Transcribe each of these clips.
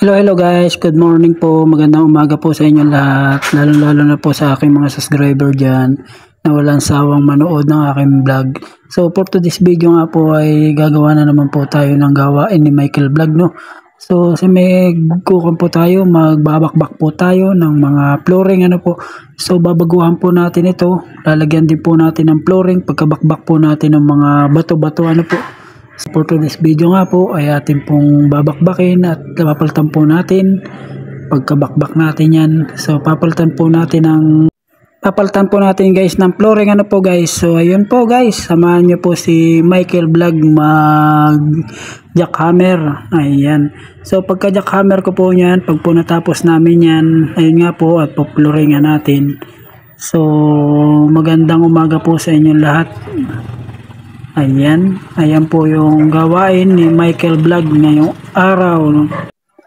Hello guys, good morning po, magandang umaga po sa inyo lahat, lalo na po sa aking mga subscriber dyan na walang sawang manood ng aking vlog. So for today's video nga po ay gagawa na naman po tayo ng gawain ni Michael Vlog, no. So may kukuhan po tayo, magbabakbak po tayo ng mga flooring po. So babaguhan po natin ito, lalagyan din po natin ng flooring pagkabakbak po natin ng mga bato-bato po. So for today's video nga po ay atin pong babakbakin at papalitan po natin pagkabakbak natin yan. So papalitan po natin guys ng flooring po guys. So ayun po guys, samahan nyo po si Michael Vlog mag jackhammer. Ayan. So pagka jackhammer ko po yan, pag po natapos namin yan, ayun nga po at po-flooringan natin. So magandang umaga po sa inyong lahat. Ayan po yung gawain ni Michael Vlog ngayong araw, no?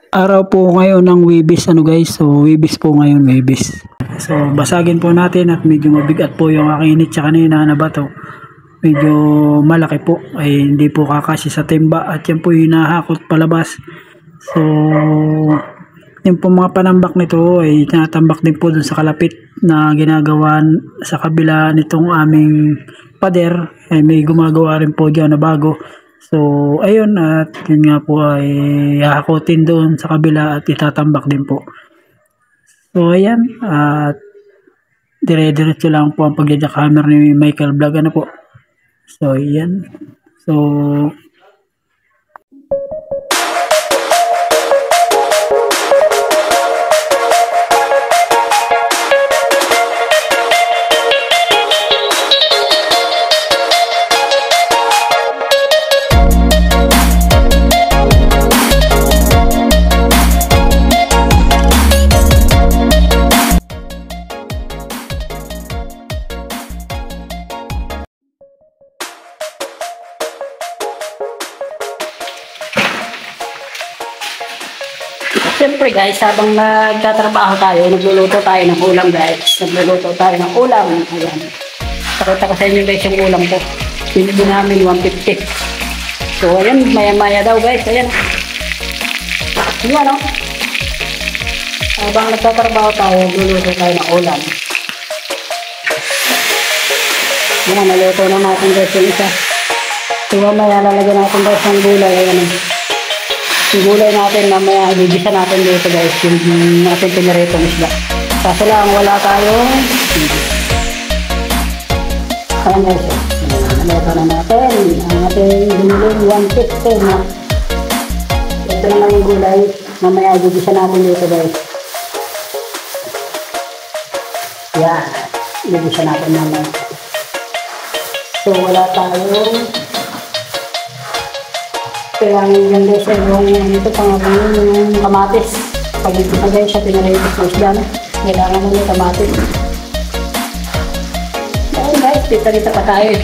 Araw po ngayon ng Webis guys. So Webis po ngayon, Webis. So basagin po natin at medyo mabigat po yung aking init kanina na bato. Medyo malaki po, ay hindi po kakasya sa timba at yan po yung hinahakot palabas. So yung po mga panambak nito ay tinatambak din po dun sa kalapit na ginagawa sa kabila nitong aming pader. Ay may gumagawa rin po dyan na bago. So ayun, at yun nga po ay hahakotin doon sa kabila at itatambak din po. So ayan, at dire-diretso lang po ang pagjajakhammer ni Michael Vlog po. So ayan. So siyempre guys, habang nagtatrabaho tayo, nagluluto tayo ng ulam guys. Nagluluto tayo ng ulam. Ayan. Pakita ko sa inyo guys yung ulam ko. Pinili namin 150. So ayan, maya-maya daw guys. Ayan. Ayan o. Habang nagtatrabaho tayo, nagluluto tayo ng ulam. Ayan, naluto na natin guys yung isa. So mamaya lalagyan natin guys ng gulay. Ayan o. Yung gulay natin mamaya gigisa natin dito guys, yung natin pinaritong isda. Kaso lang wala tayong ayan guys, naluto na natin ang ating biniling 150 na ito naman yung gulay, mamaya gigisa natin dito guys. Yan, gigisa natin mamaya. So wala tayong kaya yung guys ay yung ito pangalan yung kamatis. Pag ito pa guys siya pinaripos mo siya, kailangan mo yung kamatis. Ayun guys, pita-rita pa tayo.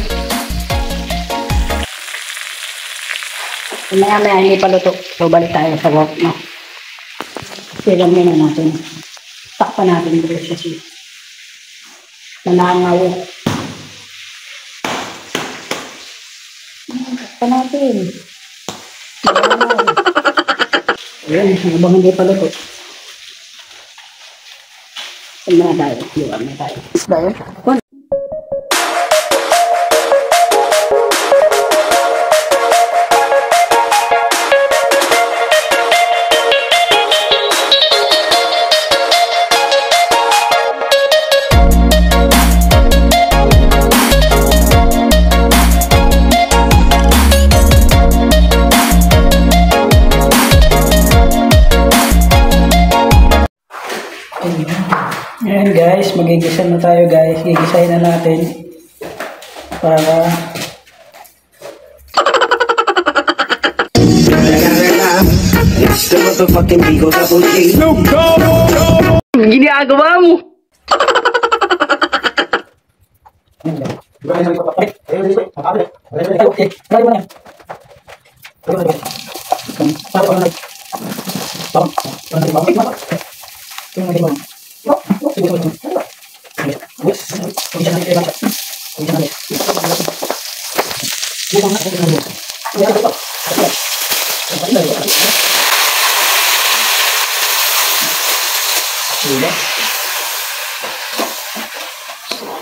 Maya-maya hindi pa luto. So balik tayo sa work, no? Silang muna natin. Takpan natin dito siya siya. Nanangaw. Takpan natin. Ayan, habang hindi pa luto. Saan na tayo? Iwan na tayo. Isda yun? Ayan guys, magigisa na tayo guys. Gigisahin na natin para ginagawa mo.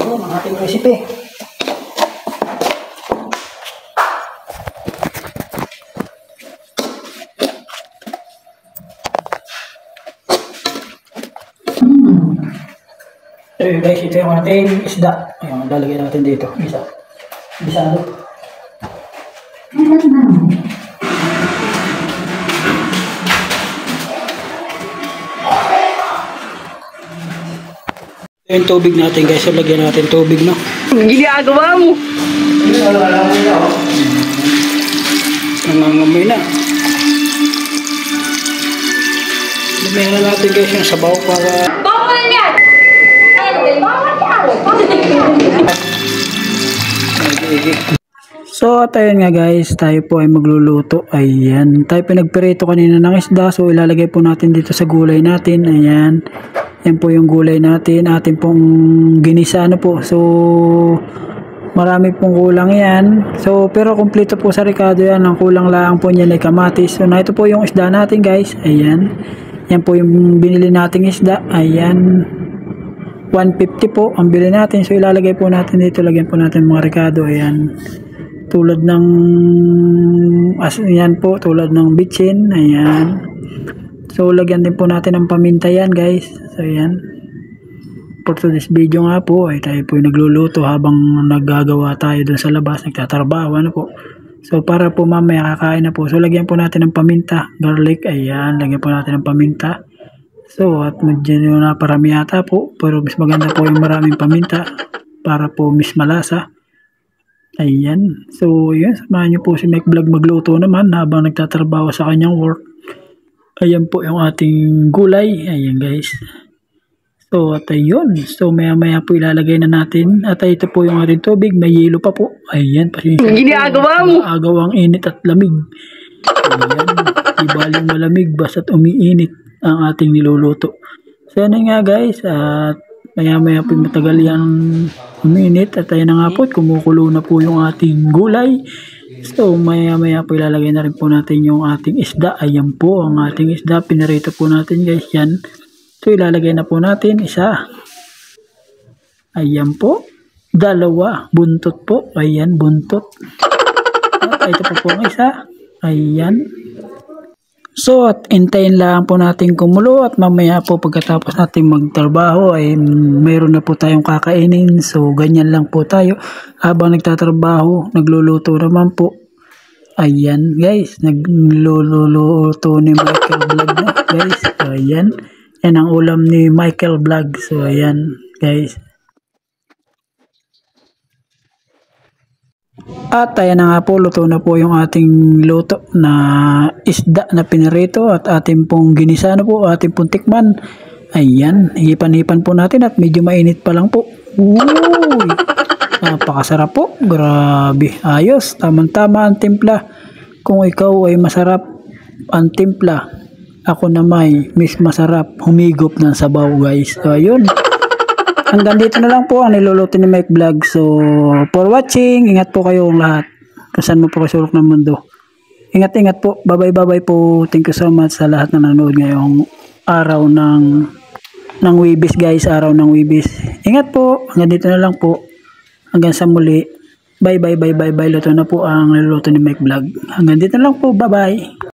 Ayun, ang ating recipe. So guys, ito yung ating isda. Ayun, lalagyan natin dito. Bisado. Yung tubig natin guys, so lagyan natin tubig, no? Ginagawa mo. Nangangamoy na. Lagyan na natin guys yung sabaw para... Bawal yan! Bawal yan! So at ayun nga guys, tayo po ay magluluto. Ayan, tayo pinagperito kanina ng isda. So ilalagay po natin dito sa gulay natin. Ayan. Yan po yung gulay natin, atin pong ginisa po. So marami pong kulang yan. So pero kumpleto po sa rekado yan. Ang kulang lang po niyan ay kamatis. So na ito po yung isda natin guys. Ayan. Yan po yung binili nating isda. Ayan. 150 po ang bili natin. So ilalagay po natin dito. Lagyan po natin mga rekado. Ayan. Tulad ng yan po. Tulad ng bitchin. Ayan. So lagyan din po natin ng paminta yan guys. So yan. For today's video nga po ay tayo po nagluluto habang naggagawa tayo dun sa labas. Nagtatrabaho ano po. So para po mamaya kakain na po. So lagyan po natin ng paminta. Garlic. Ayan. Lagyan po natin ng paminta. So at medyo na parami yata po. Pero mas maganda po yung maraming paminta. Para po mas malasa. Ayan. So yun. Samahan nyo po si Mike Vlog magluto naman habang nagtatrabaho sa kanyang work. Ayan po yung ating gulay. Ayan guys. So at ayun. So maya maya po ilalagay na natin. At ito po yung ating tubig. May yelo pa po. Ayan. Ginagawa mo. Agaw ang init at lamig. Ayan. Ibaling malamig basta't umiinit ang ating niluluto. So yan nga guys. At maya maya po matagal yan umiinit. At ayun na nga po. Kumukulo na po yung ating gulay. So maya maya po ilalagay na rin po natin yung ating isda. Ayan po ang ating isda. Pinarito po natin guys yan. So ilalagay na po natin isa. Ayan po. Dalawa. Buntot po. Ayan buntot. At ito po ang isa. Ayan. So at intayin lang po natin kumulo. At mamaya po pagkatapos natin magtrabaho ay mayroon na po tayong kakainin. So ganyan lang po tayo. Habang nagtatrabaho, nagluluto naman po. Ayan guys, nagluluto ni Michael Vlog na guys. So, ayan. Yan ang ulam ni Michael Vlog. So ayan guys. At ayan na nga po, luto na po yung ating luto na isda na pinirito at ating pong ginisa na po, ating pong tikman. Ayan, hipan-hipan po natin at medyo mainit pa lang po. Uy! Napakasarap po. Grabe. Ayos. Tamang-tama ang timpla. Kung ikaw ay masarap ang timpla, ako naman mas masarap humigop ng sabaw guys. So ayun. Hanggang dito na lang po ang niluluto ni Mike Vlog. So for watching, ingat po kayong lahat. Kung saan mo po kasulok ng mundo. Ingat-ingat po. Bye-bye po. Thank you so much sa lahat na nanonood ngayong araw ng Wibis guys. Araw ng Wibis. Ingat po. Hanggang dito na lang po. Hanggang sa muli. Bye. Luto na po ang niluluto ni Mike Vlog. Hanggang dito lang po. Bye.